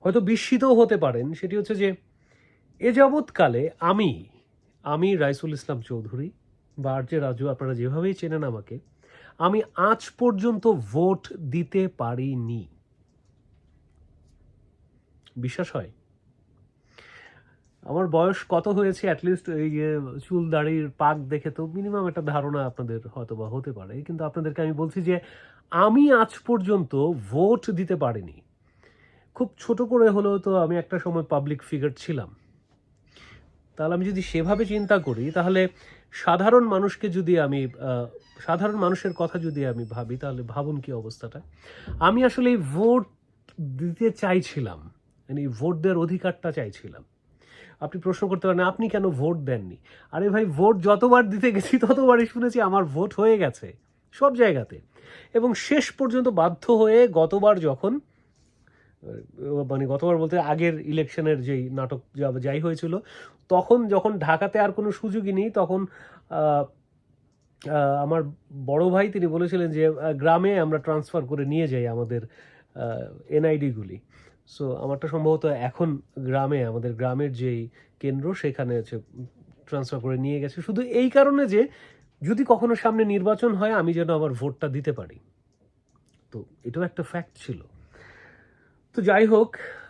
হয়তো বিস্মিতও হতে পারেন। সেটি হচ্ছে যে এ যাবৎকালে আমি রাইসুল ইসলাম চৌধুরী বা আর জে রাজু, আপনারা যেভাবেই চেনেন আমাকে, আমি আজ পর্যন্ত ভোট দিতে পারিনি। বিশ্বাস হয়? আমার বয়স কত হয়েছে অ্যাটলিস্ট এই যে চুল দাড়ির পাক দেখে তো মিনিমাম একটা ধারণা আপনাদের হয়তো বা হতে পারে, কিন্তু আপনাদেরকে আমি বলছি যে আমি আজ পর্যন্ত ভোট দিতে পারিনি। খুব ছোট করে হলেও তো আমি একটা সময় পাবলিক ফিগার ছিলাম। তাহলে আমি যদি সেভাবে চিন্তা করি, তাহলে সাধারণ মানুষকে যদি আমি সাধারণ মানুষের কথা যদি আমি ভাবি, তাহলে ভাবুন কি অবস্থাটা। আমি আসলে এই ভোট দিতে চাইছিলাম, মানে এই ভোট দেওয়ার অধিকারটা চাইছিলাম। আপনি প্রশ্ন করতে পারেন আপনি কেন ভোট দেননি? আরে ভাই, ভোট যতবার দিতে গেছি ততবারই শুনেছি আমার ভোট হয়ে গেছে সব জায়গাতে। এবং শেষ পর্যন্ত বাধ্য হয়ে গতবার যখন মানে গতবার বলতে আগের ইলেকশনের যেই নাটক যাই হয়েছিল, তখন যখন ঢাকাতে আর কোনো সুযোগই নেই, তখন আহ, আমার বড় ভাই তিনি বলেছিলেন যে গ্রামে আমরা ট্রান্সফার করে নিয়ে যাই আমাদের এনআইডিগুলি। সো আমারটা সম্ভবত এখন গ্রামে, আমাদের গ্রামের যেই কেন্দ্র সেখানে হচ্ছে ট্রান্সফার করে নিয়ে গেছে, শুধু এই কারণে যে যদি কখনো সামনে নির্বাচন হয় আমি যেন আমার ভোটটা দিতে পারি। তো এটাও একটা ফ্যাক্ট ছিল। তো যাই হোক,